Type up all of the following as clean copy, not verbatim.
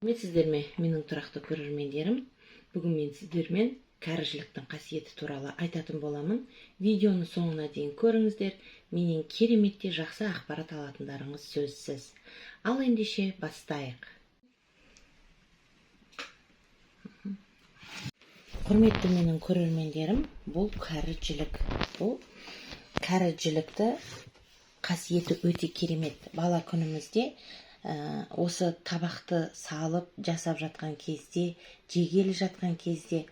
Сіздерме, менің тұрақты көрермендерім. Бүгін мен сіздермен кәріжіліктің қасиеті туралы айтатын боламын. Видеоны соңына дейін көріңіздер. Менен кереметте жақсы ақпарат алатындарыңыз сөзсіз. Ал ендеше бастайық. Құрметті менің көрермендерім, бұл кәріжілік. Бұл кәріжілікті қасиеті өте керемет. Бала күнімізде осы табақты салып жасап жатқан кезде, жегелі жатқан кезде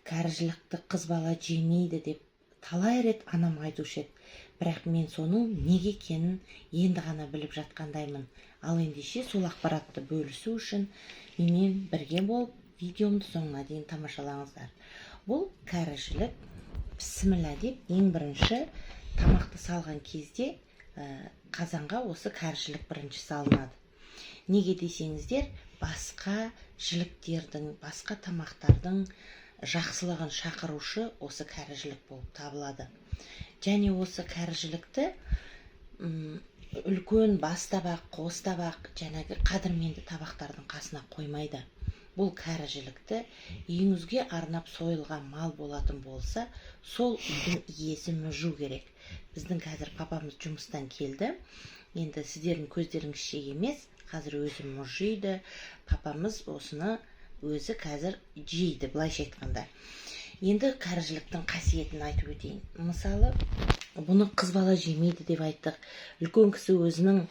кәріжілікті қыз бала жемейді деп талай рет анам айтушы еді. Бірақ мен соның неге екенін енді ғана біліп жатқандаймын. Ал ендеше сол ақпаратты бөлісу үшін менімен бірге болып видеомды соңына дейін тамашалаңыздар. Бұл кәріжілік бісміллә деп ең бірінші тамақты салған кезде қазанға осы кәріжілік бірінші салынады. Неге десеңіздер, басқа жіліктердің, басқа тамақтардың жақсылығын шақырушы осы кәріжілік болып табылады. Және осы кәріжілікті үлкен бас табақ, қос табақ, жәнегі қадірменді табақтардың қасына қоймайды. Бұл кәріжілікті үйіңізге арнап сойылған мал болатын болса, сол үйдің иесі мүжу керек. Біздің қазір папамыз жұмыстан келді. Енді сіздердің көздеріңізше емес, қазір өзі мұжиды. Папамыз осыны өзі қазір жейді, былайша айтқанда. Енді кәріжіліктің қасиетін айтып өтейін. Мысалы, бұны қыз бала жемейді деп айттық. Үлкен кісі өзінің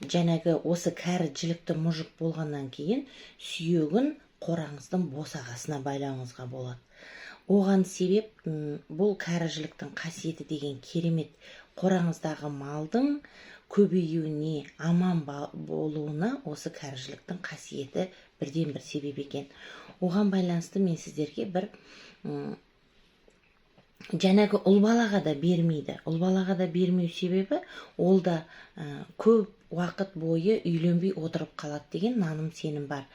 жәнегі осы кәріжілікті мұжық болғаннан кейін сүйегін қораңыздың босағасына байлауыңызға болады. Оған себеп бұл кәріжіліктің қасиеті деген керемет. Қораңыздағы малдың көбеюіне, аман болуына осы кәріжіліктің қасиеті бірден бір себеп екен. Оған байланысты мен сіздерге бір жәнегі ұл балаға да бермейді. Ұл балаға да бермеу себебі ол да көп уақыт бойы үйленбей отырып қалады деген наным сенім бар.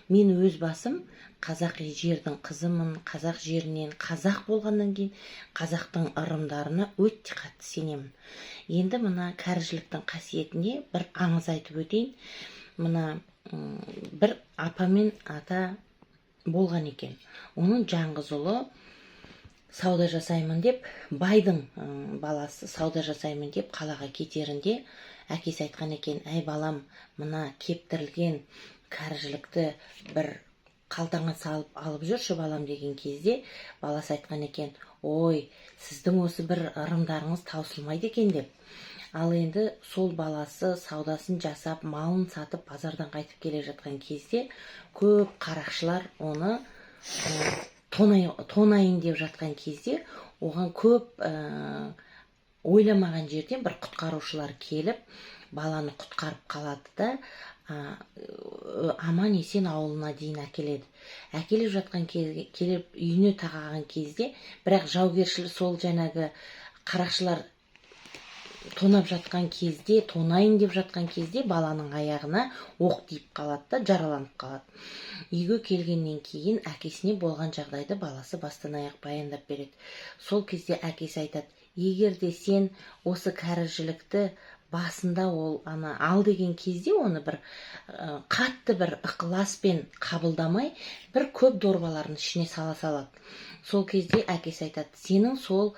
Мен өз басым қазақ жердің қызымын. Қазақ жерінен қазақ болғаннан кейін қазақтың ырымдарына өте қатты сенемін. Енді мына кәріжіліктің қасиетіне бір аңыз айтып өтейін. Мына бір апа мен ата болған екен. Оның жалғыз ұлы сауда жасаймын деп, байдың баласы сауда жасаймын деп қалаға кетерінде әкесі айтқан екен: әй балам, мына кептірілген кәріжілікті бір қалтаңа салып алып жүрші балам деген кезде баласы айтқан екен: ой, сіздің осы бір ырымдарыңыз таусылмайды екен деп. Ал енді сол баласы саудасын жасап, малын сатып, базардан қайтып келе жатқан кезде көп қарақшылар оны тонайын деп жатқан кезде оған көп ойламаған жерден бір құтқарушылар келіп баланы құтқарып қалады да аман есен ауылына дейін әкеледі. Әкеліп жатқан кезде, келіп үйіне тағаған кезде, бірақ жаугершілік сол жәнегі қарақшылар тонап жатқан кезде, тонайын деп жатқан кезде баланың аяғына оқ тиіп қалады да жараланып қалады. Үйге келгеннен кейін әкесіне болған жағдайды баласы бастан аяқ баяндап береді. Сол кезде әкесі айтады: егер де сен осы кәріжілікті басында ол ал деген кезде оны бір қатты бір ықыласпен қабылдамай, бір көп дорбалардың ішіне сала салады. Сол кезде әкесі айтады: сенің сол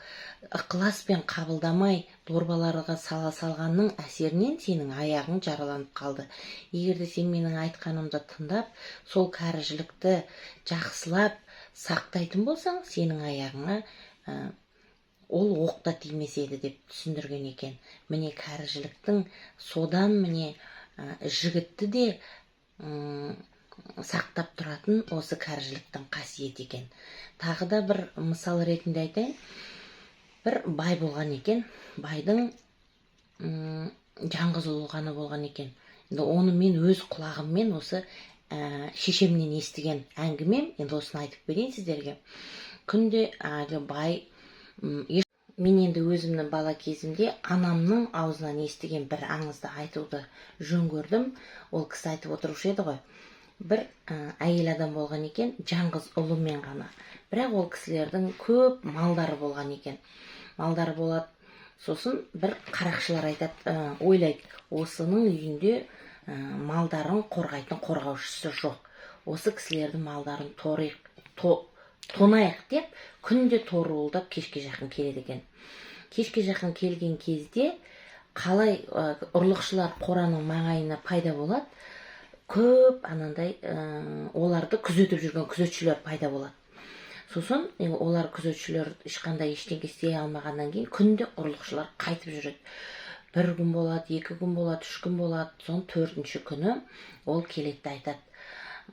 ықыласпен қабылдамай дорбаларға сала салғанның әсерінен сенің аяғың жараланып қалды. Егер де сен менің айтқанымды тыңдап, сол кәріжілікті жақсылап сақтайтын болсаң, сенің аяғыңа ол оқта тимес еді деп түсіндірген екен. Міне кәріжіліктің содан міне жігітті де сақтап тұратын осы кәріжіліктің қасиеті екен. Тағы да бір мысал ретінде айтайын. Бір бай болған екен. Байдың жалғыз ұлы ғана болған екен. Оны мен өз құлағыммен осы шешемнен естіген әңгімем. Енді осыны айтып берейін сіздерге. Күнде бай, мен енді өзімнің бала кезімде анамның аузынан естіген бір аңызды айтуды жөн көрдім. Ол кісі айтып отырушы еді ғой. Бір әйел адам болған екен, жалғыз ұлымен ғана. Бірақ ол кісілердің көп малдары болған екен. Малдары болады. Сосын бір қарақшылар айтады, ойлайды: осының үйінде малдарын қорғайтын қорғаушысы жоқ. Осы кісілердің малдарын тонайық деп күнде торуылдап кешке жақын келеді екен. Кешке жақын келген кезде қалай ұрлықшылар қораның маңайына пайда болады, көп анандай оларды күзетіп жүрген күзетшілер пайда болады. Сосын олар күзетшілер ешқандай ештеңе істей алмағаннан кейін күнде ұрлықшылар қайтып жүреді. 1 күн болады, 2 күн болады, 3 күн болады. Соң 4-ші күні ол келеді де айтады: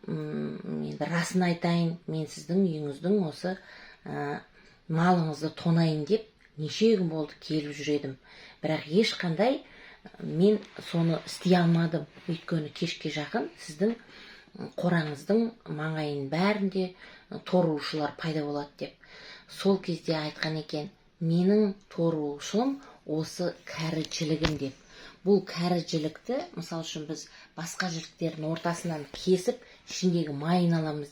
енді расын айтайын, мен сіздің үйіңіздің осы малыңызды тонайын деп неше күн болды келіп жүредім. Бірақ ешқандай мен соны істей алмадым. Өйткені кешке жақын сіздің қораңыздың маңайын бәрінде торушылар пайда болады деп. Сол кезде айтқан екен: менің торушылым осы кәрі жілігім деп. Бұл кәрі жілікті, мысал үшін біз басқа жіліктердің ортасынан кесіп, ішіндегі майын аламыз,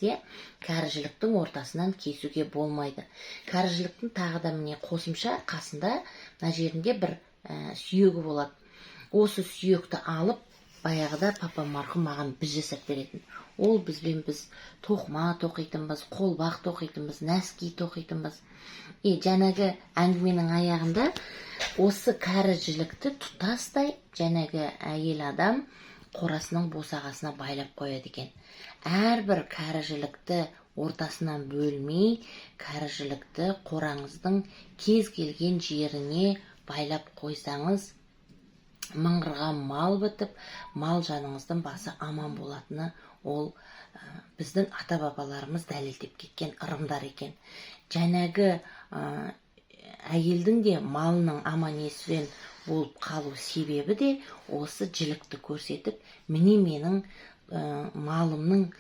кәрі жіліктің ортасынан кесуге болмайды. Кәрі жіліктің тағы да міне қосымша қасында мына жерінде бір сүйегі болады. Осы сүйекті алып, баяғыда папам марқұм маған біз жасап беретін. Ол бізбен біз тоқыма тоқитынбыз, қолбақ тоқитынбыз, нәски тоқитынбыз. Жәнегі әңгіменің аяғында осы кәрі жілікті тұтастай жәнегі әйел адам қорасының босағасына байлап қояды екен. Әрбір кәрі жілікті ортасынан бөлмей, кәрі жілікті қораңыздың кез келген жеріне байлап қойсаңыз, мыңғырған мал бітіп, мал жаныңыздың басы аман болатыны ол біздің ата-бабаларымыз дәлелдеп кеткен ырымдар екен. Жәнегі әйелдің де малының аман есен болып қалу себебі де осы жілікті көрсетіп, міне менің малымның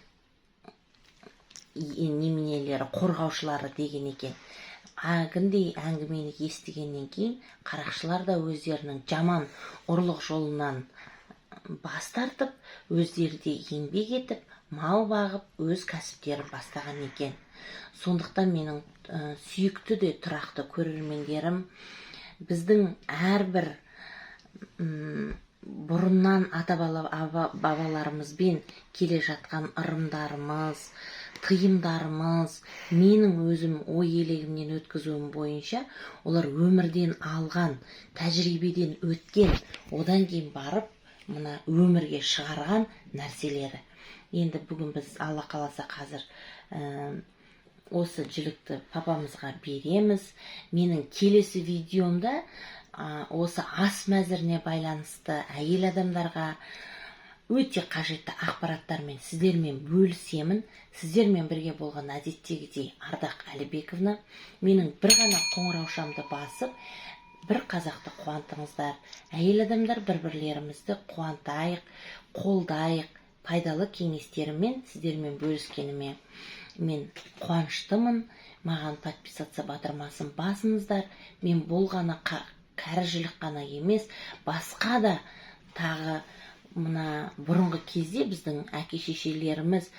неменелері, қорғаушылары деген екен. Әгіндей әңгімені естігеннен кейін қарақшылар да өздерінің жаман ұрлық жолынан бас тартып, өздері де еңбек етіп, мал бағып, өз кәсіптерін бастаған екен. Сондықтан менің сүйікті де тұрақты көрермендерім, біздің әрбір бұрыннан ата-бабаларымызбен келе жатқан ырымдарымыз, тыйымдарымыз, менің өзім ой елегімнен өткізуім бойынша, олар өмірден алған, тәжірибеден өткен, одан кейін барып, мына өмірге шығарған нәрселері. Енді бүгін біз Алла қаласа қазір осы жілікті папамызға береміз. Менің келесі видеомда осы ас мәзіріне байланысты әйел адамдарға өте қажетті ақпараттармен сіздермен бөлісемін. Сіздермен бірге болған әдеттегідей Ардақ Әлібековна. Менің бір ғана қоңыраушамды басып, бір қазақты қуантыңыздар. Әйел адамдар бір-бірлерімізді қуантайық, қолдайық. Пайдалы кеңестерімен сіздермен бөліскеніме мен қуаныштымын. Маған подписаться батырмасын басыңыздар. Мен бұл ғана кәрі жілік қана емес, басқа да тағы мына бұрынғы кезде біздің әке-шешелеріміз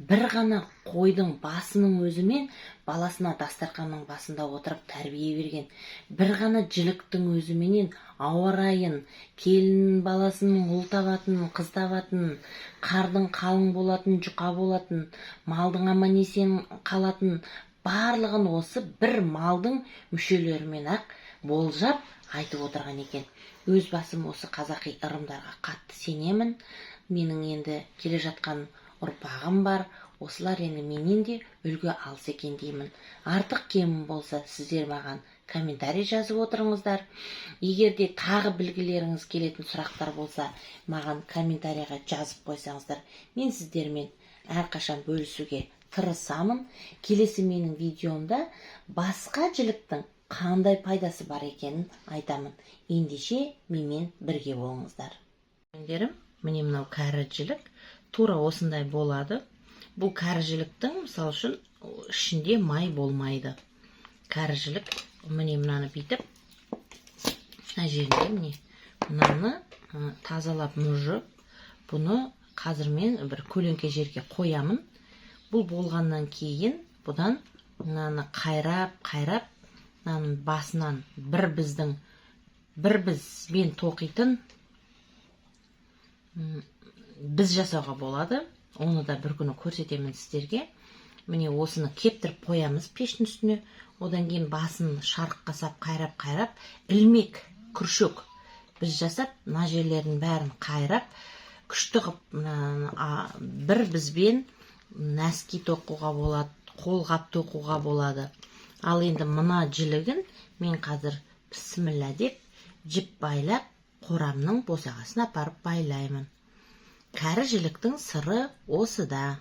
бір ғана қойдың басының өзімен баласына дастарханның басында отырып тәрбие берген. Бір ғана жіліктің өзіменен ауа райын, келін баласының ұл табатын, қыз табатын, қардың қалың болатын, жұқа болатын, малдың аман есен қалатын, барлығын осы бір малдың мүшелерімен ақ болжап айтып отырған екен. Өз басым осы қазақи ырымдарға қатты сенемін. Менің енді келе жатқан ұрпағым бар. Осылар енді менен де үлгі алса екен деймін. Артық кемім болса, сіздер маған комментарий жазып отырыңыздар. Егер де тағы білгілеріңіз келетін сұрақтар болса, маған комментарийға жазып қойсаңыздар, мен сіздермен әрқашан бөлісуге тырысамын. Келесі менің видеомда басқа жіліктің қандай пайдасы бар екенін айтамын. Ендеше менімен бірге болыңыздар. Міне мынау кәрі жілік тура осындай болады. Бұл кәрі жіліктің, мысалы үшін, ішінде май болмайды. Кәрі жілік, міне мынаны бүйтіп, мына жерінде міне мынаны тазалап мұжып, бұны қазір мен бір көлеңке жерге қоямын. Бұл болғаннан кейін бұдан мынаны қайрап, мынаның басынан бір бізбен тоқитын біз жасауға болады. Оны да бір күні көрсетемін сіздерге. Міне осыны кептіріп қоямыз пештің үстіне. Одан кейін басын шарыққа сап қайрап ілмек күршек біз жасап, мына жерлерін бәрін қайрап, күшті қып бір бізбен нәски тоқуға болады, қолғап тоқуға болады. Ал енді мына жілігін мен қазір бісміллә деп жіп байлап, қорамның босағасына апарып байлаймын. Кәрі жіліктің сыры осыда.